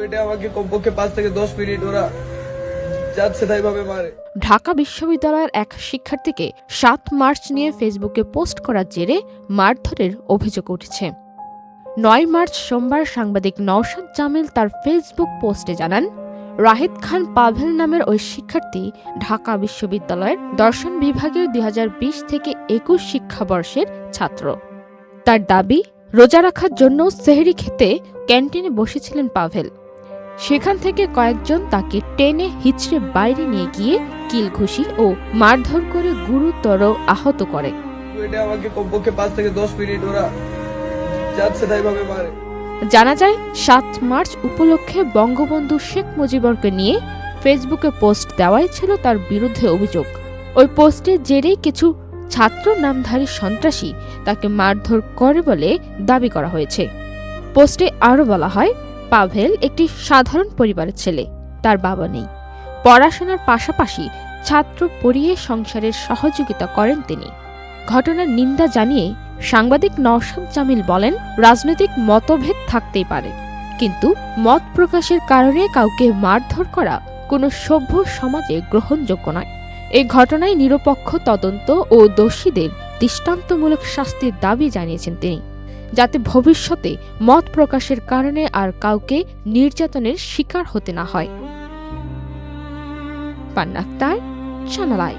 এটা আমাকে কমপক্ষে 5 থেকে 10 মিনিট ওরা যাচ্ছে তাই ভাবে মারে। ঢাকা বিশ্ববিদ্যালয়ের এক শিক্ষার্থীকে 7 মার্চ নিয়ে ফেসবুকে পোস্ট করার জেরে মারধরের অভিযোগ উঠেছে। 9 মার্চ সোমবার সাংবাদিক নওশাদ জামিল তার ফেসবুক পোস্টে জানান, রাহিদ খান পাভেল নামের ওই শিক্ষার্থী ঢাকা বিশ্ববিদ্যালয়ের দর্শন বিভাগের 2020 থেকে 21 শিক্ষাবর্ষের ছাত্র। তার দাবি, রোজা রাখার জন্য সেহরি খেতে ক্যান্টিনে বসেছিলেন পাভেল। সেখান থেকে কয়েকজন তাকে টেনে হিচড়ে বাইরে নিয়ে গিয়ে কিলঘুষি ও মারধর করে গুরুতর আহত করে। এটা আমাকে কমপক্ষে 5 থেকে 10 মিনিট ওরা যাচ্ছে তাই ভাবে মারে। জানা যায় 7 মার্চ উপলক্ষে বঙ্গবন্ধু শেখ মুজিবুরকে নিয়ে ফেসবুকে পোস্ট দেওয়াই ছিল তার বিরুদ্ধে অভিযোগ। ওই পোস্টের জেরেই কিছু ছাত্র নামধারী সন্ত্রাসী তাকে মারধর করে বলে দাবি করা হয়েছে। পোস্টে আরও বলা হয়, পাভেল একটি সাধারণ পরিবারের ছেলে, তার বাবা নেই। পড়াশোনার পাশাপাশি ছাত্র পড়িয়ে সংসারের সহযোগিতা করেন তিনি। ঘটনার নিন্দা জানিয়ে সাংবাদিক নওশাদ জামিল বলেন, রাজনৈতিক মতভেদ থাকতেই পারে, কিন্তু মত প্রকাশের কারণে কাউকে মারধর করা কোনো সভ্য সমাজে গ্রহণযোগ্য নয়। এই ঘটনায় নিরপেক্ষ তদন্ত ও দোষীদের দৃষ্টান্তমূলক শাস্তির দাবি জানিয়েছেন তিনি, যাতে ভবিষ্যতে মত প্রকাশের কারণে আর কাউকে নির্যাতনের শিকার হতে না হয়। পান্না আক্তার, চ্যানেল আই।